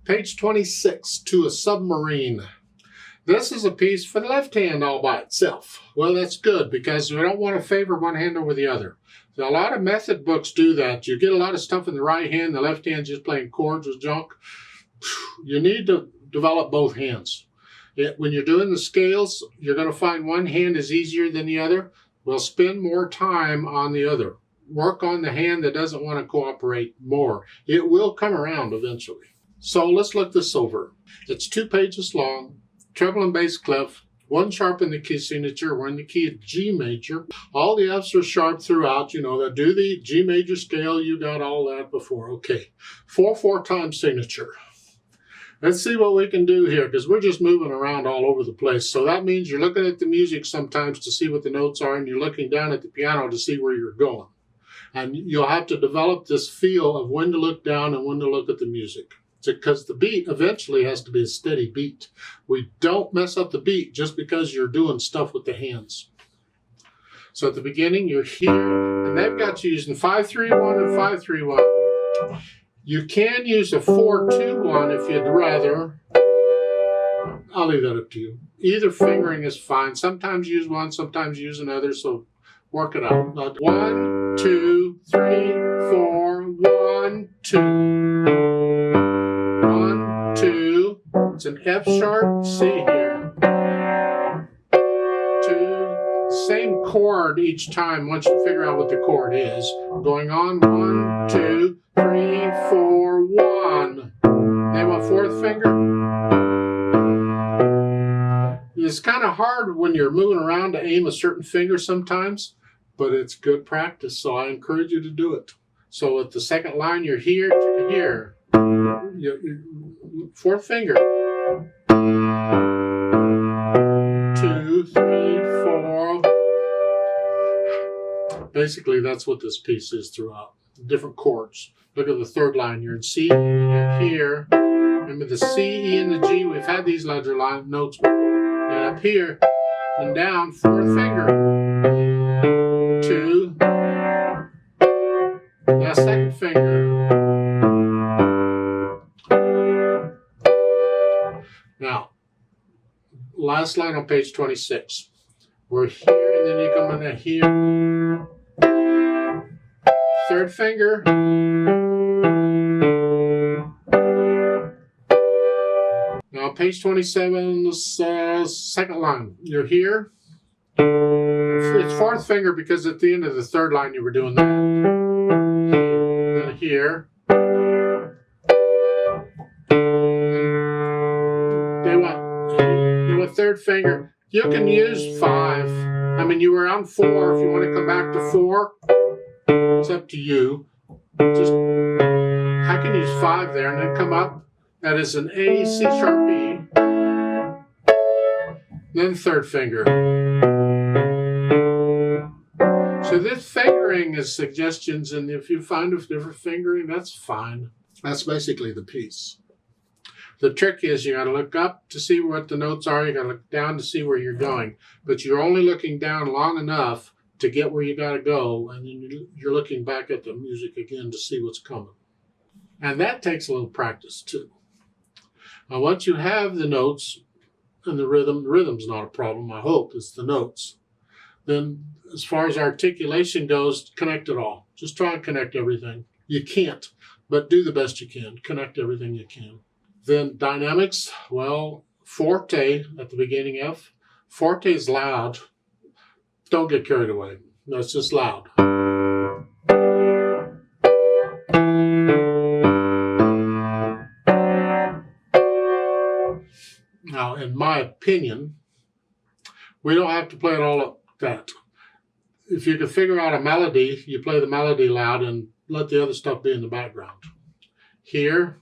Page 26, To a Submarine. This is a piece for the left hand all by itself. Well, that's good because we don't want to favor one hand over the other. So a lot of method books do that. You get a lot of stuff in the right hand, the left hand just playing chords with junk. You need to develop both hands. When you're doing the scales, you're going to find one hand is easier than the other. Well, spend more time on the other. Work on the hand that doesn't want to cooperate more. It will come around eventually. So let's look this over. It's 2 pages long, treble and bass clef, 1 sharp in the key signature. We're in the key of G major. All the F's are sharp throughout. You know that. Do the G major scale. You got all that before. Okay. 4/4 time signature. Let's see what we can do here because we're just moving around all over the place. So that means you're looking at the music sometimes to see what the notes are, and you're looking down at the piano to see where you're going. And you'll have to develop this feel of when to look down and when to look at the music. Because the beat eventually has to be a steady beat. We don't mess up the beat just because you're doing stuff with the hands. So at the beginning, you're here, and they've got you using 5-3-1 and 5-3-1. You can use a 4-2-1 if you'd rather. I'll leave that up to you. Either fingering is fine. Sometimes use one, sometimes use another, so work it out. 1, 2, 3, 4, 1, 2. 1, 2, it's an F sharp, C here. 2, same chord each time once you figure out what the chord is. Going on, 1, 2, 3, 4, 1. Then my 4th finger. It's kind of hard when you're moving around to aim a certain finger sometimes, but it's good practice, so I encourage you to do it. So at the second line, you're here to here. 4th finger. 2, 3, 4. Basically, that's what this piece is throughout. Different chords. Look at the 3rd line. You're in C, you're here. Remember the C, E, and the G. We've had these ledger line notes before. And up here and down, 4th finger. 2. Now 2nd finger. Now, last line on page 26. We're here, and then you come in here. 3rd finger. Now, page 27, the second line. You're here. It's 4th finger because at the end of the 3rd line you were doing that. Then here. They want 3rd finger. You can use 5. I mean, you were on 4. If you want to come back to 4, it's up to you. Just I can use 5 there and then come up. That is an A, C sharp, E. Then 3rd finger. So this fingering is suggestions, and if you find a different fingering, that's fine. That's basically the piece. The trick is you got to look up to see what the notes are. You got to look down to see where you're going. But you're only looking down long enough to get where you got to go, and then you're looking back at the music again to see what's coming. And that takes a little practice too. Now, once you have the notes and the rhythm's not a problem, I hope, it's the notes. Then as far as articulation goes, connect it all. Just try and connect everything. You can't, but do the best you can. Connect everything you can. Then dynamics, well, forte at the beginning F. Forte is loud. Don't get carried away. No, it's just loud. Now, in my opinion, we don't have to play it all like that. If you can figure out a melody, you play the melody loud and let the other stuff be in the background. Here.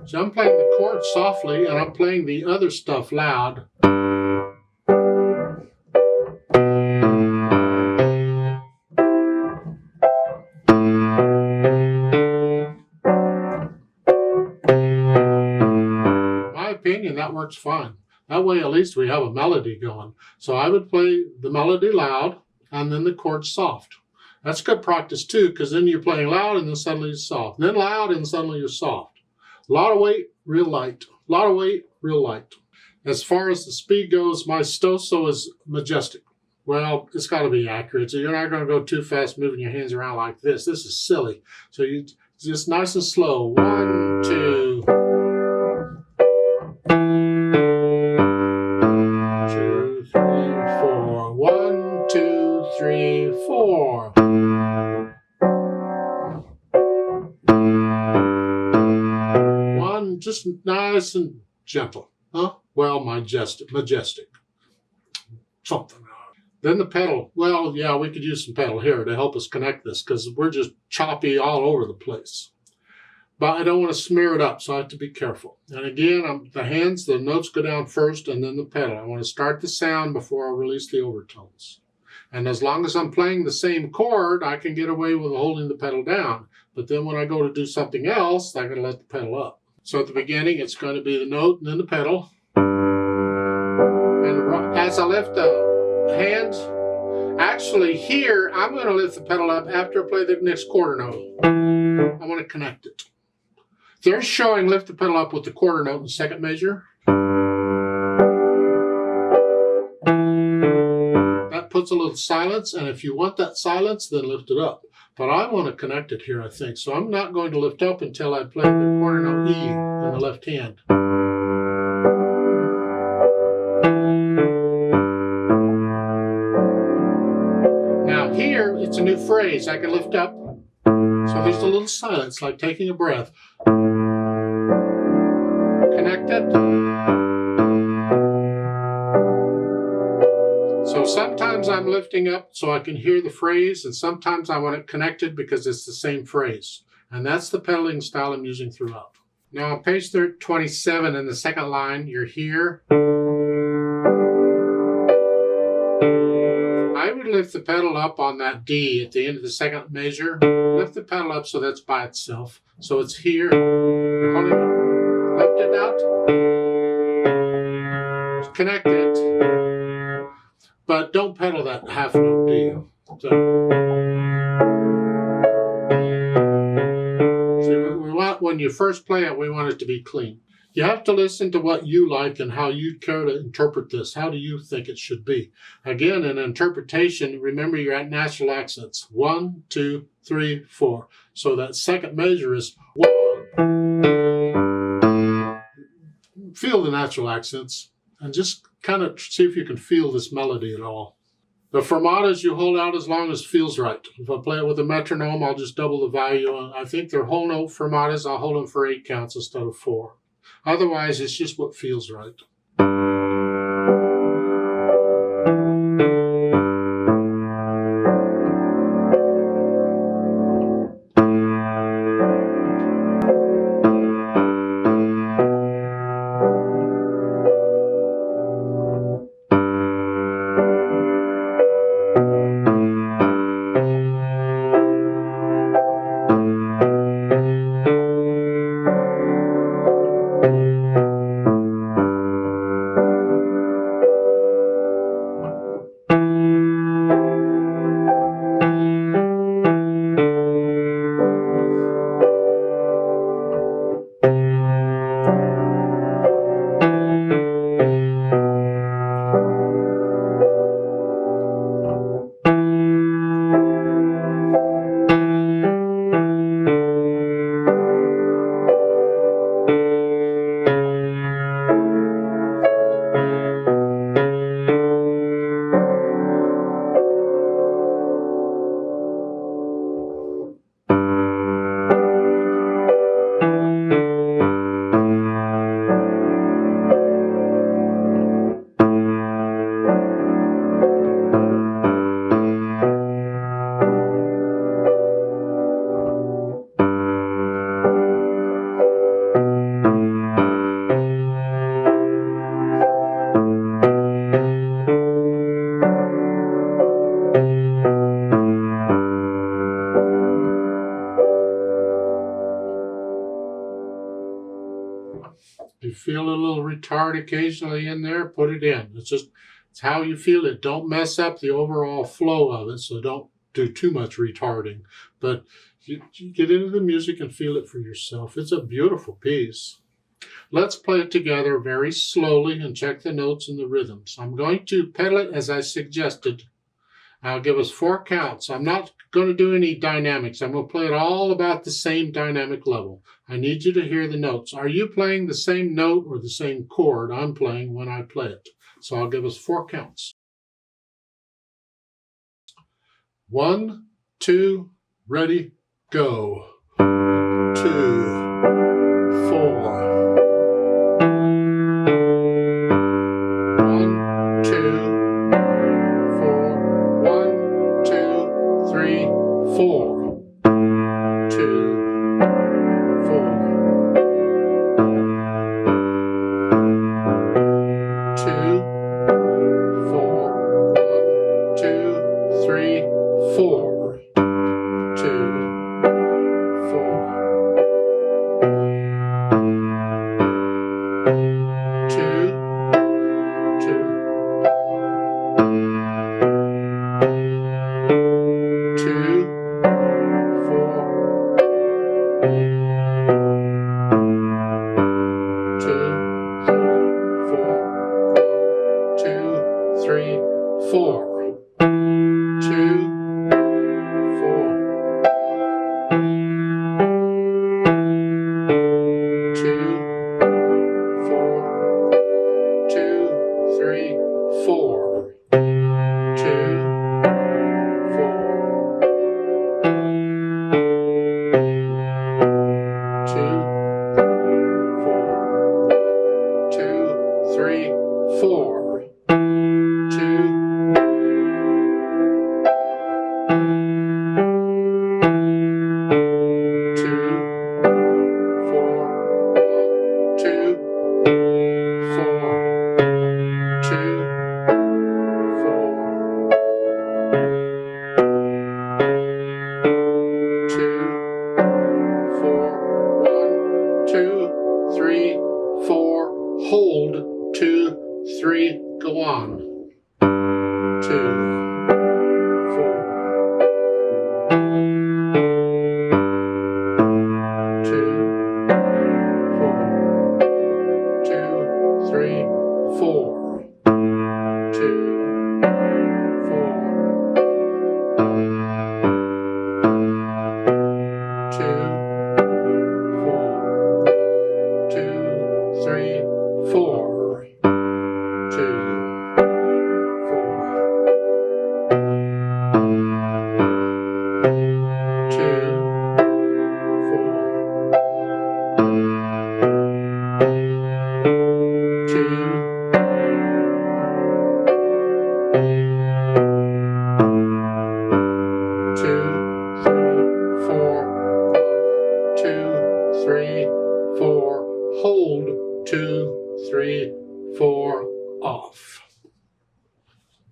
So I'm playing the chords softly and I'm playing the other stuff loud. opinion, that works fine. That way, at least we have a melody going. So I would play the melody loud and then the chords soft. That's good practice too, because then you're playing loud and then suddenly you're soft. Then loud and suddenly you're soft. A lot of weight, real light. A lot of weight, real light. As far as the speed goes, my stoso is majestic. Well, it's got to be accurate. So you're not going to go too fast moving your hands around like this. This is silly. So you just nice and slow. 1, 2. 2, 3, 4. 1, 2, 3, 4. One, just nice and gentle. Huh? Well, majestic. Something. Then the pedal. Well, yeah, we could use some pedal here to help us connect this because we're just choppy all over the place. But I don't want to smear it up, so I have to be careful. And again, the notes go down first and then the pedal. I want to start the sound before I release the overtones. And as long as I'm playing the same chord, I can get away with holding the pedal down. But then when I go to do something else, I got to let the pedal up. So at the beginning, it's going to be the note and then the pedal. And as I lift the hand, actually here, I'm going to lift the pedal up after I play the next quarter note. I want to connect it. They're showing lift the pedal up with the quarter note in the second measure. That puts a little silence, and if you want that silence, then lift it up. But I want to connect it here, I think. So I'm not going to lift up until I play the quarter note E in the left hand. Now here, it's a new phrase. I can lift up. So there's a little silence, like taking a breath. Connect it. So sometimes I'm lifting up so I can hear the phrase, and sometimes I want it connected because it's the same phrase. And that's the pedaling style I'm using throughout. Now on page 27 in the second line, you're here. I would lift the pedal up on that D at the end of the second measure. Lift the pedal up so that's by itself. So it's here. You're holding it. Lift it out. Connect it. But don't pedal that half note D. So we want, when you first play it, we want it to be clean. You have to listen to what you like and how you care to interpret this. How do you think it should be? Again, in interpretation, remember you're at natural accents. 1, 2, 3, 4. So that second measure is 1. Feel the natural accents and just kind of see if you can feel this melody at all. The fermatas you hold out as long as it feels right. If I play it with a metronome, I'll just double the value. I think they're whole note fermatas. I'll hold them for 8 counts instead of 4. Otherwise, it's just what feels right. If you feel a little retard occasionally in there, put it in. It's how you feel it. Don't mess up the overall flow of it, so don't do too much retarding. But you get into the music and feel it for yourself. It's a beautiful piece. Let's play it together very slowly and check the notes and the rhythms. I'm going to pedal it as I suggested. I'll give us 4 counts. I'm not going to do any dynamics. I'm going to play it all about the same dynamic level. I need you to hear the notes. Are you playing the same note or the same chord I'm playing when I play it? So I'll give us 4 counts. 1, 2, ready, go. 2, 4. 1, 2, 4. 1, 2, 3, 4. 2, 4. 2, 4. 1, 2, 3, 4. 2, 4. 2, 2. 2, 4. 2, 3, 4. 2, hold, 2, 3, go on. 2, 4. 2, 4. 2, 3, 4. 2, 4. 4, hold, 2, 3, 4, off.